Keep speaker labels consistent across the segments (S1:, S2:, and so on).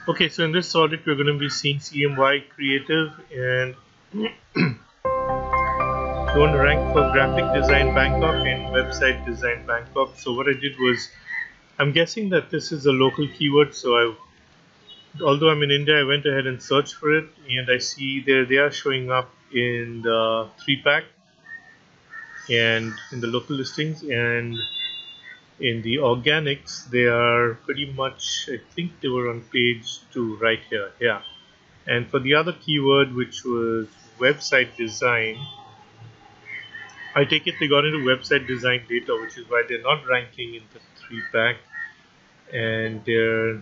S1: Okay, so in this audit, we're going to be seeing CMY Creative, and we want to rank for graphic design Bangkok and website design Bangkok. So what I did was, I'm guessing that this is a local keyword. So although I'm in India, I went ahead and searched for it, and I see they are showing up in the 3-pack and in the local listings, and in the organics they are pretty much, I think they were on page 2 right here. Yeah. And for the other keyword, which was website design, I take it they got into website design data, which is why they're not ranking in the 3-pack, and they're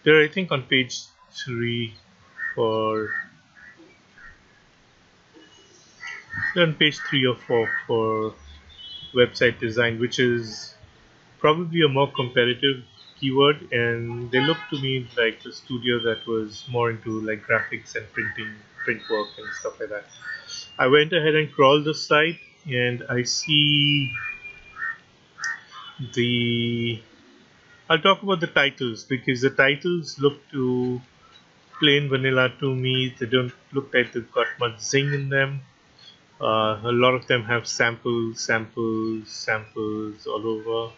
S1: I think on page 3 for they're on page 3 or 4 for website design, which is probably a more competitive keyword, and they look to me like a studio that was more into like graphics and print work and stuff like that. I went ahead and crawled the site, and I see I'll talk about the titles, because the titles look too plain vanilla to me. They don't look like they've got much zing in them. A lot of them have samples all over,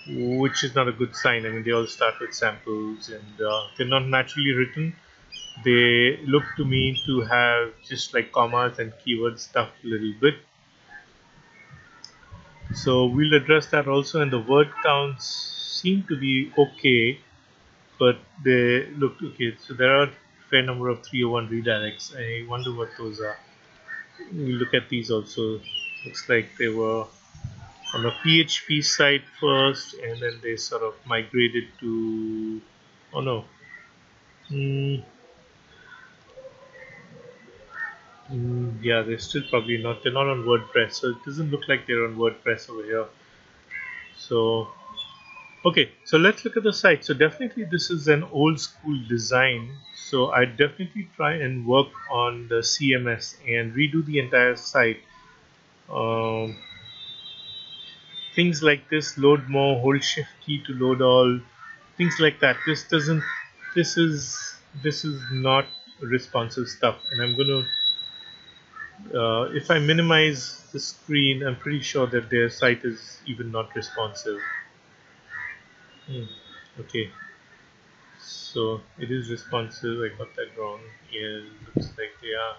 S1: which is not a good sign. I mean, they all start with samples, and they're not naturally written. They look to me to have just like commas and keywords stuffed a little bit. So we'll address that also, and the word counts seem to be okay, but they look okay. So there are a fair number of 301 redirects. I wonder what those are. We look at these also. Looks like they were on a PHP site first, and then they sort of migrated to, oh no, yeah, they're still probably not. They're not on WordPress, so it doesn't look like they're on WordPress over here. So okay, so let's look at the site. So definitely this is an old school design. So I definitely try and work on the CMS and redo the entire site. Um, things like this, load more, hold shift key to load all, things like that. This is not responsive stuff, and I'm gonna if I minimize the screen, I'm pretty sure that their site is even not responsive. Okay, so it is responsive. I got that wrong. Yeah, looks like they are.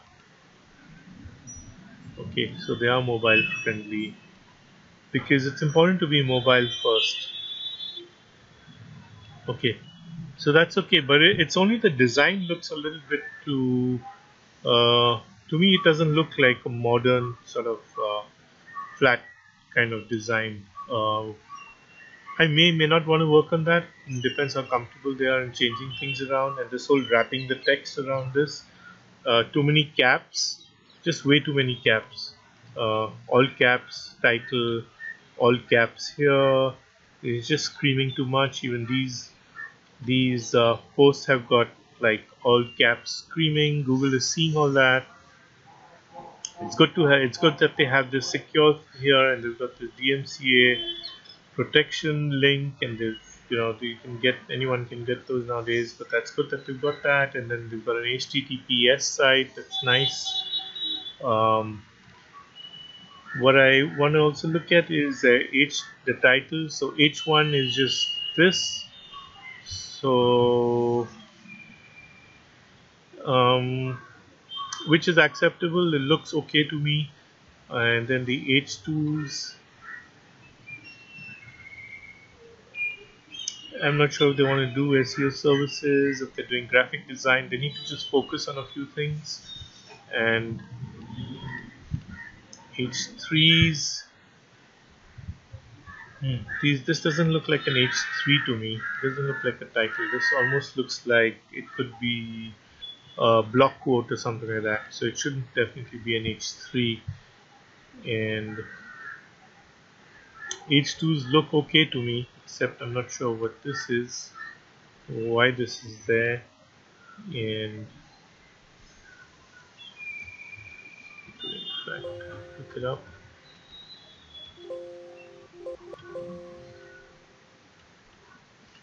S1: Okay, so they are mobile friendly, because it's important to be mobile first. Okay, so that's okay, but it's only the design looks a little bit too. To me, it doesn't look like a modern sort of flat kind of design. I may not want to work on that. It depends how comfortable they are in changing things around, and this whole wrapping the text around this. Too many caps, just way too many caps. All caps, title, all caps here. It's just screaming too much. Even these posts have got like all caps screaming. Google is seeing all that. It's good to have. It's good that they have this secure here, and they've got the DMCA protection link, and you can get, anyone can get those nowadays, but that's good that we've got that. And then we've got an HTTPS site. That's nice. What I want to also look at is the title. So H1 is just this. So which is acceptable. It looks okay to me. And then the H2s, I'm not sure if they want to do SEO services, if they're doing graphic design. They need to just focus on a few things. And H3s, this doesn't look like an H3 to me. It doesn't look like a title. This almost looks like it could be a block quote or something like that. So it shouldn't definitely be an H3. And H2s look okay to me, except I'm not sure what this is, why this is there. And in fact, look it up.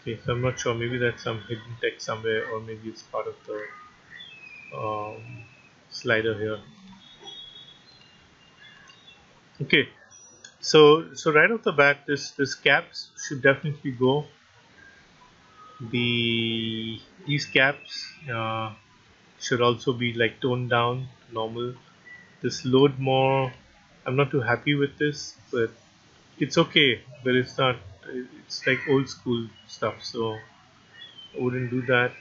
S1: Okay, so I'm not sure, maybe that's some hidden text somewhere, or maybe it's part of the slider here. Okay, so right off the bat, this caps should definitely go. These caps should also be like toned down to normal. This load more, I'm not too happy with this, but it's okay. But it's not. It's like old school stuff, so I wouldn't do that.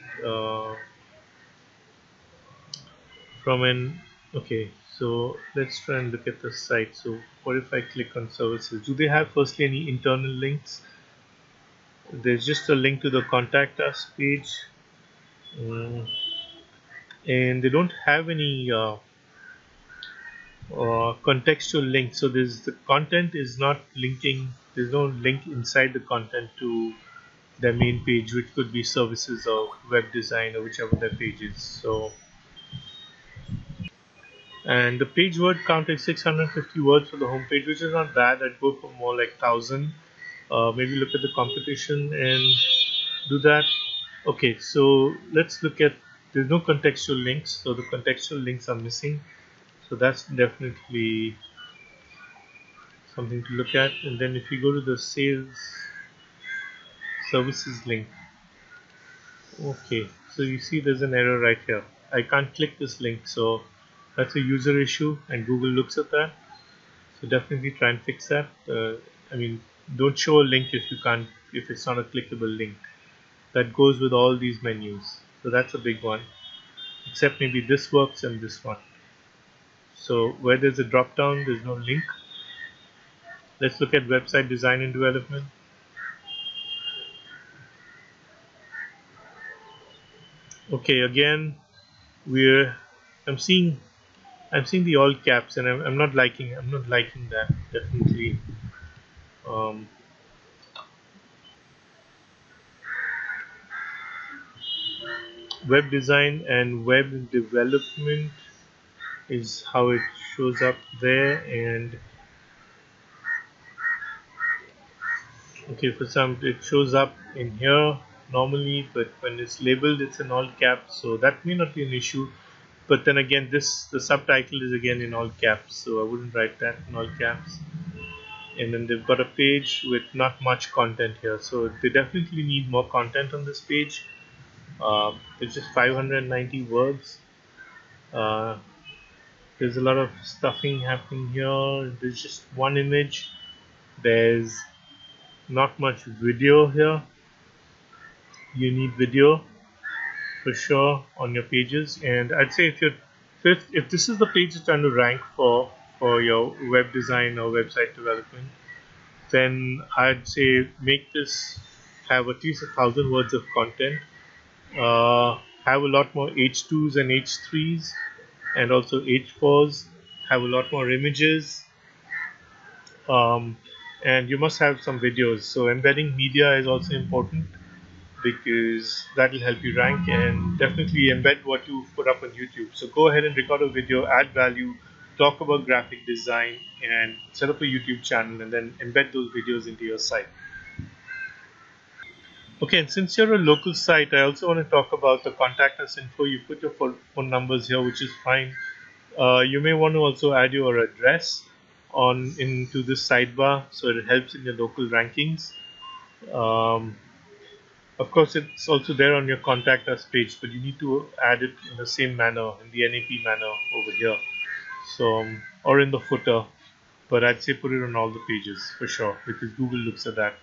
S1: From an Okay, so let's try and look at the site. So what if I click on services? Do they have firstly any internal links? There's just a link to the contact us page, mm, and they don't have any contextual link. So there's the content is not linking. There's no link inside the content to their main page, which could be services or web design or whichever their page is. So, and the page word count is 650 words for the home page, which is not bad. I'd go for more like 1,000. Maybe look at the competition and do that. Okay, so let's look at, there's no contextual links, so the contextual links are missing. So that's definitely something to look at. And then if you go to the sales services link, okay, so you see there's an error right here. I can't click this link, so that's a user issue, and Google looks at that. So definitely try and fix that. I mean, don't show a link if you can't, if it's not a clickable link. That goes with all these menus. So that's a big one. Except maybe this works and this one. So where there's a drop down, there's no link. Let's look at website design and development. Okay, again, we're I'm seeing I'm seeing the all caps, and I'm not liking that, definitely. Um, Web design and web development is how it shows up there. And okay, for some it shows up in here normally, but when it's labeled it's in all caps, so that may not be an issue. But then again, this the subtitle is again in all caps, so I wouldn't write that in all caps. And then they've got a page with not much content here, so they definitely need more content on this page. It's just 590 words. uh, there's a lot of stuffing happening here. There's just one image. There's not much video here. You need video for sure on your pages. And I'd say if this is the page you're trying to rank for your web design or website development, then I'd say make this have at least 1,000 words of content. Have a lot more H2s and H3s, and also H4s. Have a lot more images, um, and you must have some videos. So embedding media is also important, because that will help you rank, and definitely embed what you put up on YouTube. So go ahead and record a video, add value, talk about graphic design, and set up a YouTube channel, and then embed those videos into your site. Okay, and since you're a local site, I also want to talk about the contact us info. You put your phone numbers here, which is fine. You may want to also add your address on into this sidebar, so it helps in your local rankings. Um, Of course, it's also there on your contact us page, but you need to add it in the same manner, in the NAP manner over here. So, or in the footer, but I'd say put it on all the pages for sure, because Google looks at that.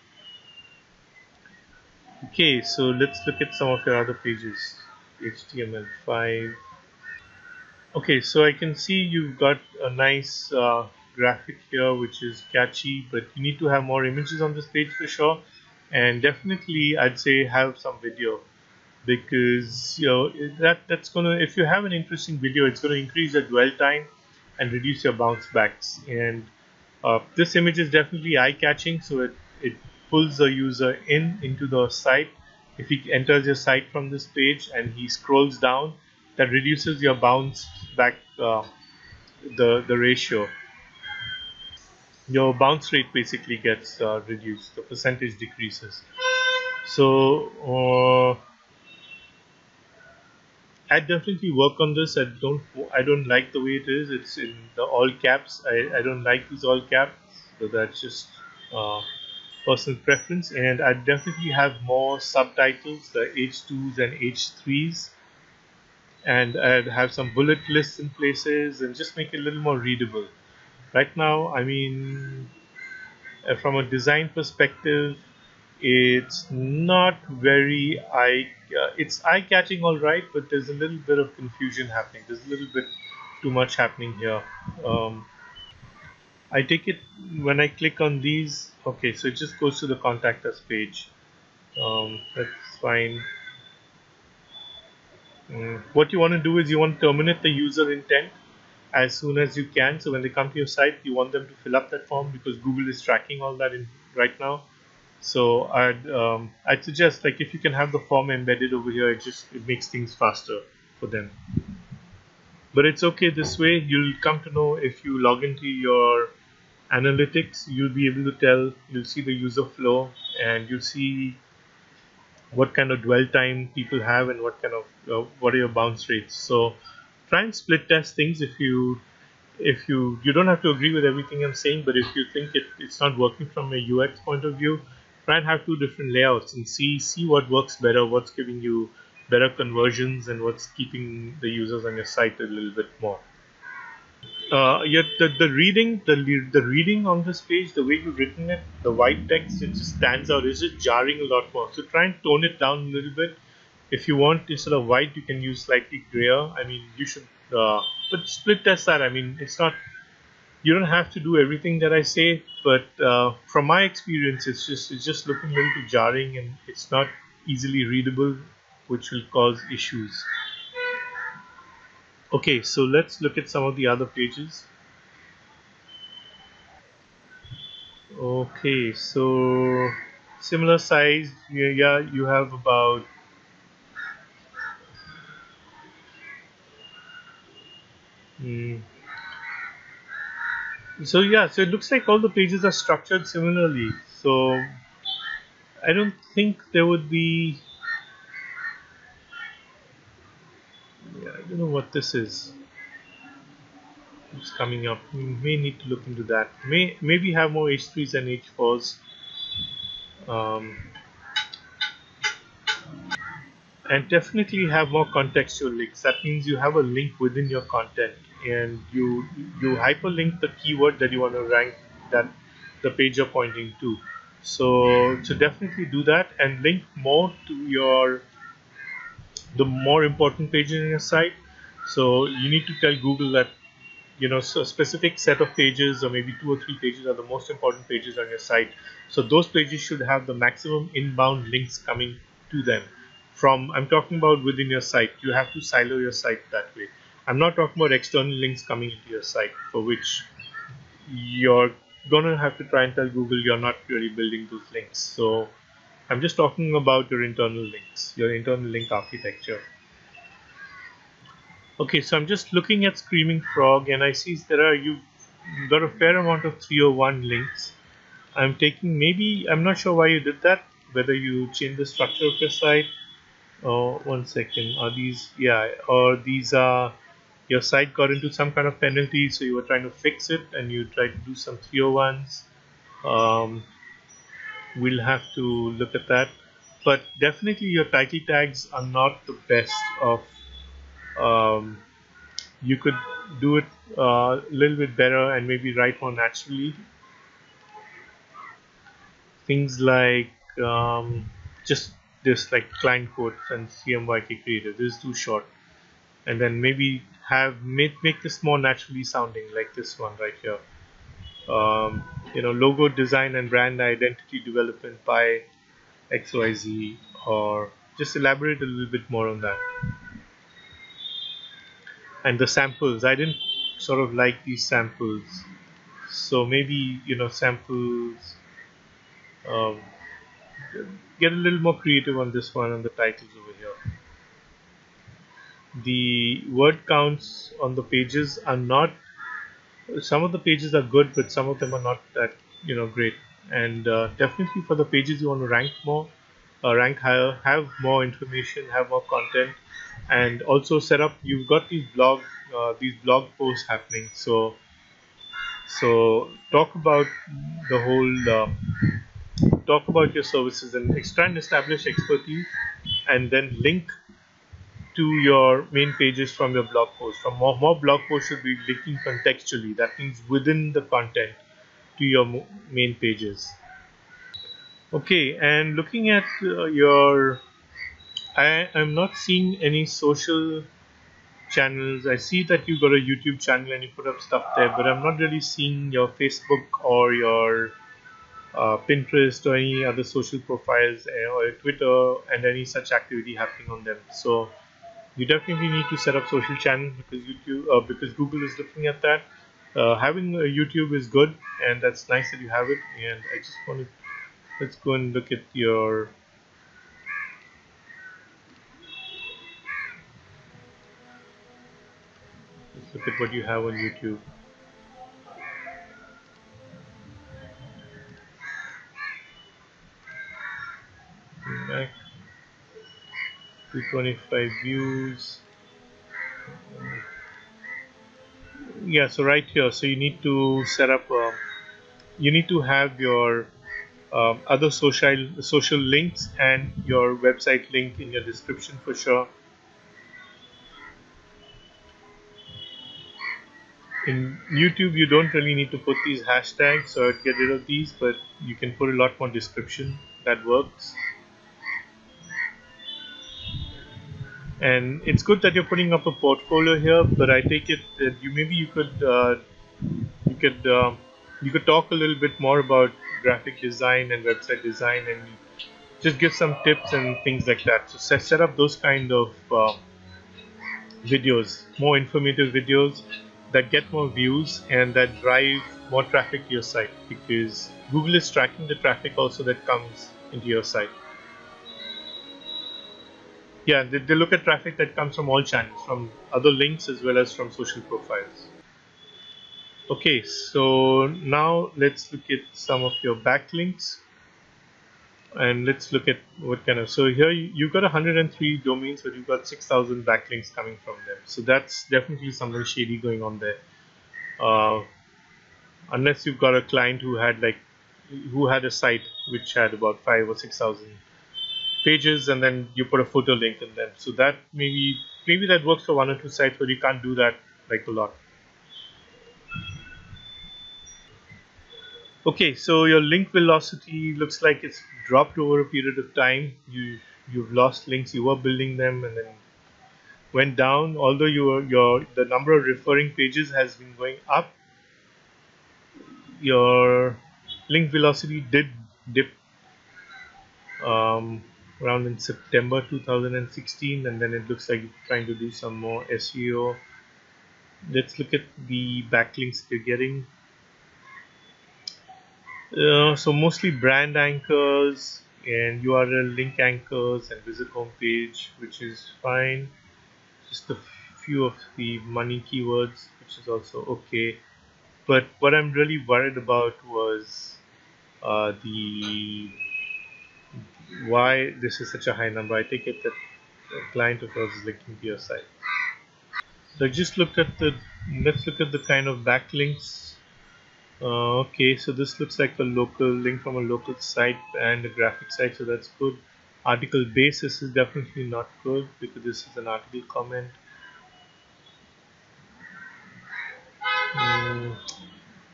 S1: Okay, so let's look at some of your other pages. HTML5. Okay, so I can see you've got a nice graphic here, which is catchy, but you need to have more images on this page for sure. And definitely, I'd say have some video, because that's gonna, if you have an interesting video, it's gonna increase the dwell time and reduce your bounce backs. And this image is definitely eye-catching, so it pulls the user into the site. If he enters your site from this page and he scrolls down, that reduces your bounce back, the ratio. Your bounce rate basically gets reduced, the percentage decreases. So I definitely work on this. I don't like the way it is. It's in the all caps. I don't like these all caps. So that's just uh, personal preference. And I definitely have more subtitles, the H2s and H3s, and I'd have some bullet lists in places and just make it a little more readable. Right now, I mean, from a design perspective, it's not very it's eye catching, all right, but there's a little bit of confusion happening. There's a little bit too much happening here. um, I take it when I click on these. Okay, so it just goes to the contact us page. That's fine. What you want to do is you want to terminate the user intent as soon as you can. So when they come to your site, you want them to fill up that form because Google is tracking all that in right now. So I'd suggest, like, if you can have the form embedded over here, it makes things faster for them. But it's okay this way. You'll come to know if you log into your analytics, you'll be able to tell. You'll see the user flow, and you'll see what kind of dwell time people have and what are your bounce rates. So try and split test things. If you don't have to agree with everything I'm saying, but if you think it's not working from a UX point of view, try and have two different layouts and see what works better, what's giving you better conversions, and what's keeping the users on your site a little bit more. Yet the reading on this page, the way you've written it, the white text, it just stands out. It's just jarring a lot more. So try and tone it down a little bit. If you want, instead of white, you can use slightly grayer. I mean, you should, but split test that. I mean, it's not. You don't have to do everything that I say, but from my experience, it's just looking a little bit jarring, and it's not easily readable, which will cause issues. Okay, so let's look at some of the other pages. Okay, so similar size. Yeah, you have about mm, so it looks like all the pages are structured similarly. So I don't think there would be. Yeah, I don't know what this is. It's coming up. We may need to look into that. Maybe have more H3s and H4s. Um, and definitely have more contextual links. That means you have a link within your content, and you hyperlink the keyword that you want to rank, that the page you're pointing to. So definitely do that and link more to your the more important pages in your site. So you need to tell Google that, so a specific set of pages, or maybe 2 or 3 pages, are the most important pages on your site. So those pages should have the maximum inbound links coming to them. I'm talking about within your site. You have to silo your site that way. I'm not talking about external links coming into your site, for which you're gonna have to try and tell Google you're not really building those links. So I'm just talking about your internal links, your internal link architecture. Okay, so I'm just looking at Screaming Frog, and I see you've got a fair amount of 301 links. I'm not sure why you did that, whether you changed the structure of your site. Oh, 1 second. Or these are, your site got into some kind of penalty, so you were trying to fix it and you tried to do some 301s. We'll have to look at that. But definitely your title tags are not the best of. Um, you could do it a little bit better and maybe write more naturally. Things like just this, like client quotes and CMYK creative. This is too short. And then maybe make this more naturally sounding, like this one right here. Logo design and brand identity development by XYZ, or just elaborate a little bit more on that. And the samples, I didn't sort of like these samples, so maybe samples. Um, get a little more creative on this one, on the titles over here. The word counts on the pages are not. Some of the pages are good, but some of them are not that great. And definitely for the pages you want to rank more, rank higher, have more information, have more content, and also set up. You've got these blog posts happening. So talk about the whole talk about your services and try and establish expertise, and then link to your main pages from your blog post. From more blog posts should be linking contextually. That means within the content to your main pages. Okay, and looking at I am not seeing any social channels. I see that you got a YouTube channel and you put up stuff there, but I'm not really seeing your Facebook or your Pinterest or any other social profiles or Twitter and any such activity happening on them. So you definitely need to set up social channels because Google is looking at that. Having a YouTube is good, and that's nice that you have it. And I just want to let's go and look at your let's look at what you have on YouTube. Back 225 views. Yeah, so right here, so you need to set up. You need to have your other social links and your website link in your description for sure. In YouTube, you don't really need to put these hashtags, so I'd get rid of these, but you can put a lot more description. That works. And it's good that you're putting up a portfolio here, but I take it that you could you could talk a little bit more about graphic design and website design and just give some tips and things like that. So set up those kind of videos, more informative videos that get more views and that drive more traffic to your site, because Google is tracking the traffic also that comes into your site. Yeah, they look at traffic that comes from all channels, from other links as well as from social profiles. Okay, so now let's look at some of your backlinks, and let's look at what kind of. So here you've got 103 domains, but you've got 6,000 backlinks coming from them. So that's definitely something shady going on there. Unless you've got a client who had a site which had about 5 or 6,000 pages, and then you put a footer link in them. So that maybe that works for one or two sites, but you can't do that like a lot. Okay, so your link velocity looks like it's dropped over a period of time. You've lost links. You were building them and then went down. Although the number of referring pages has been going up, your link velocity did dip around in September 2016, and then it looks like you're trying to do some more SEO. Let's look at the backlinks you're getting. So mostly brand anchors and URL link anchors and visit homepage, which is fine. Just a few of the money keywords, which is also okay. But what I'm really worried about was the why this is such a high number. I take it that a client of yours is linking to your site. So I just looked at let's look at the kind of backlinks. Okay, so this looks like a local link from a local site and a graphic site, so that's good. Article basis is definitely not good because this is an article comment.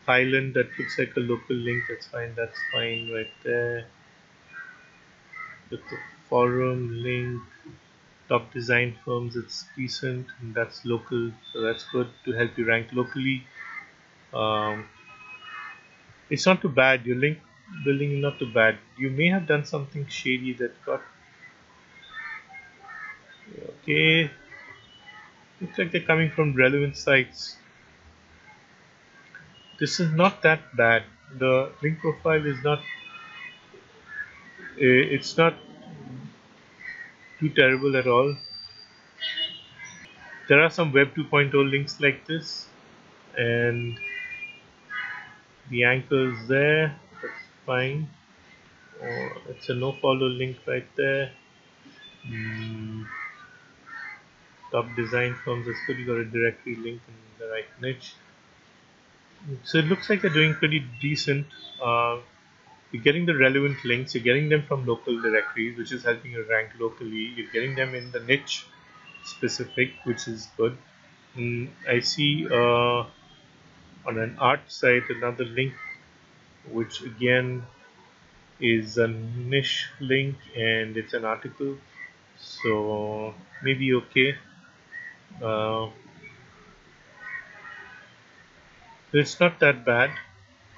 S1: Thailand, that looks like a local link, that's fine right there. Look, the forum link, top design firms, it's decent, and that's local, so that's good to help you rank locally. Um, it's not too bad, your link building is not too bad. You may have done something shady that got okay. Looks like they're coming from relevant sites. This is not that bad. The link profile is not. It's not too terrible at all. There are some Web 2.0 links like this, and the anchors there. That's fine. Oh, it's a no follow link right there. Top design firms has still got a directory link in the right niche. So it looks like they're doing pretty decent. You're getting the relevant links, you're getting them from local directories, which is helping you rank locally. You're getting them in the niche specific, which is good. I see on an art site another link, which again is a niche link and it's an article, so maybe okay. Uh, it's not that bad.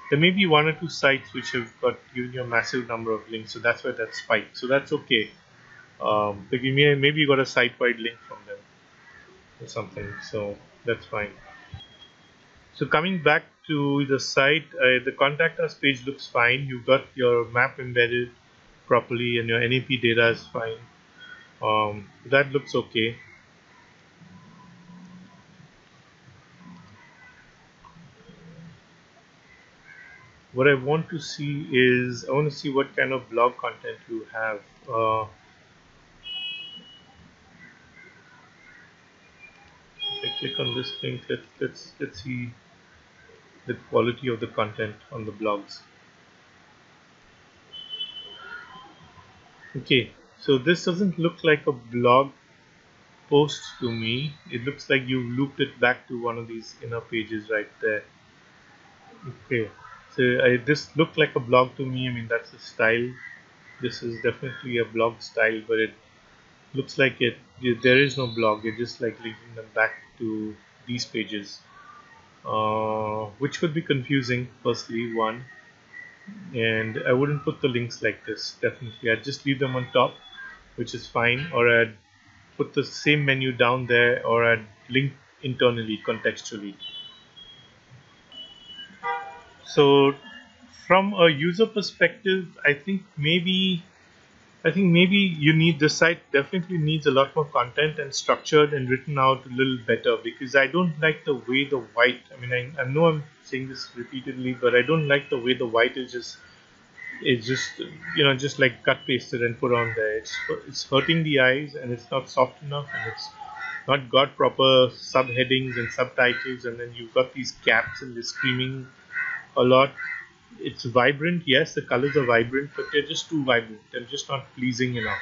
S1: There may be one or two sites which have got given you a massive number of links, so that's why that spiked. So that's okay. Like maybe you got a site-wide link from them or something, so that's fine. So coming back to the site, the contact us page looks fine. You've got your map embedded properly and your NAP data is fine. That looks okay. What I want to see is, I want to see what kind of blog content you have. If I click on this link, let's see the quality of the content on the blogs. Okay, so this doesn't look like a blog post to me. It looks like you looped it back to one of these inner pages right there. Okay, so this looked like a blog to me. I mean, that's a style. This is definitely a blog style, but it looks like there is no blog. You're just like linking them back to these pages, which could be confusing. Firstly, one, and I wouldn't put the links like this. Definitely, I'd just leave them on top, which is fine, or I'd put the same menu down there, or I'd link internally contextually. So from a user perspective, I think maybe you need the site definitely needs a lot more content and structured and written out a little better, because I don't like the way the white, I mean, I know I'm saying this repeatedly, but I don't like the way the white is just just like cut pasted and put on there. It's hurting the eyes, and it's not soft enough, and it's not got proper subheadings and subtitles, and then you've got these caps and they're screaming a lot. It's vibrant, yes, the colors are vibrant, but they're just too vibrant. They're just not pleasing enough.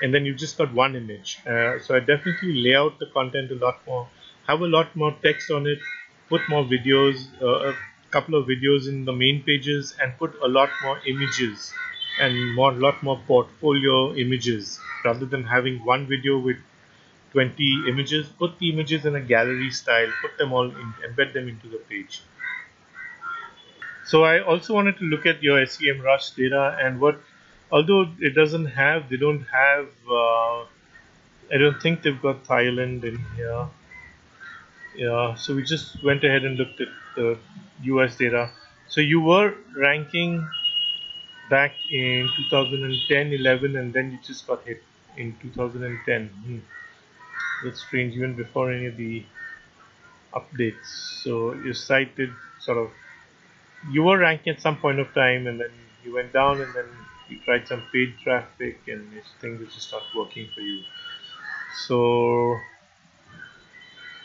S1: And then you've just got one image. So I definitely lay out the content a lot more, have a lot more text on it, put more videos, a couple of videos in the main pages, and put a lot more images and lot more portfolio images, rather than having one video with 20 images. Put the images in a gallery style, put them all in, embed them into the page. So I also wanted to look at your SEM Rush data, and although they don't have, I don't think they've got Thailand in here. Yeah, so we just went ahead and looked at the US data. So you were ranking back in 2010, 11, and then you just got hit in 2010. That's strange, even before any of the updates. So your site did sort of, you were ranking at some point of time, and then you went down, and then you tried some paid traffic, and things are just not working for you. So,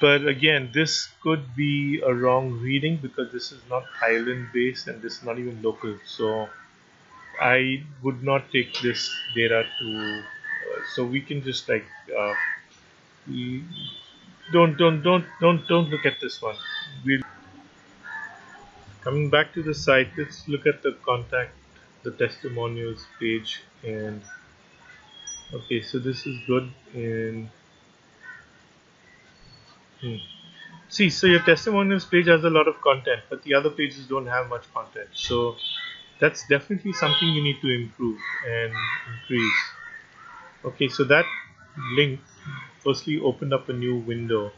S1: but again, this could be a wrong reading, because this is not Thailand based and this is not even local. So I would not take this data to. So we can just like we don't look at this one. We'll Coming back to the site, let's look at the testimonials page. And okay, so this is good. And see, so your testimonials page has a lot of content, but the other pages don't have much content. So that's definitely something you need to improve and increase. Okay, so that link firstly opened up a new window.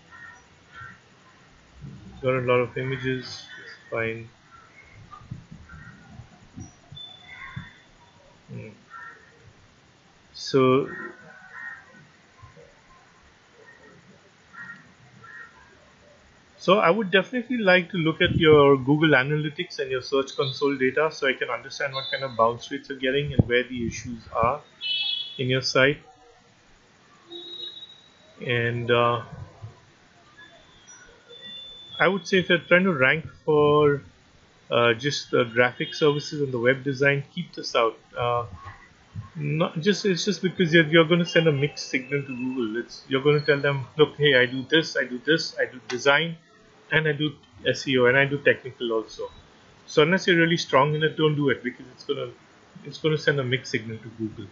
S1: Got a lot of images, it's fine. So So I would definitely like to look at your Google Analytics and your Search Console data so I can understand what kind of bounce rates you're getting and where the issues are in your site. And I would say if you're trying to rank for just the graphic services and the web design, keep this out. Not just It's just because you're going to send a mixed signal to Google. You're going to tell them, look, hey, I do this, I do this, I do design, and I do SEO, and I do technical also. So unless you're really strong in it, don't do it, because it's gonna send a mixed signal to Google.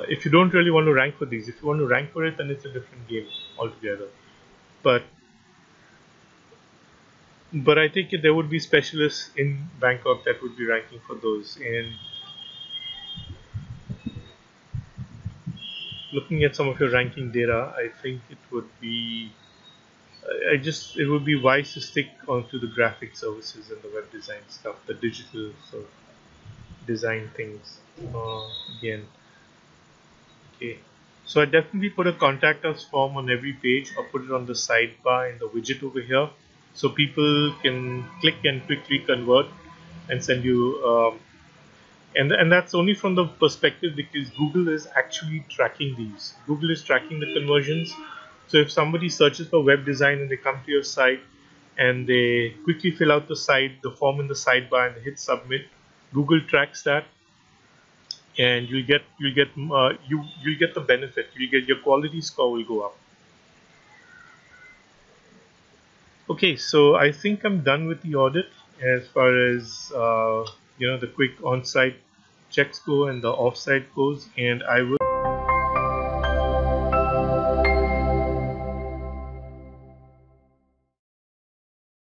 S1: If you don't really want to rank for these, if you want to rank for it, then it's a different game altogether. But I think there would be specialists in Bangkok that would be ranking for those. And looking at some of your ranking data, I think it would be it would be wise to stick onto the graphic services and the web design stuff, the digital sort of design things. Again, okay. So I definitely put a contact us form on every page, or put it on the sidebar in the widget over here, so people can click and quickly convert and send you. And that's only from the perspective because Google is actually tracking these. Google is tracking the conversions. So if somebody searches for web design and they come to your site and they quickly fill out the form in the sidebar and hit submit, Google tracks that, and you'll get the benefit. Your quality score will go up. Okay, so I think I'm done with the audit as far as the quick on-site checks go and the off-site goes, and I will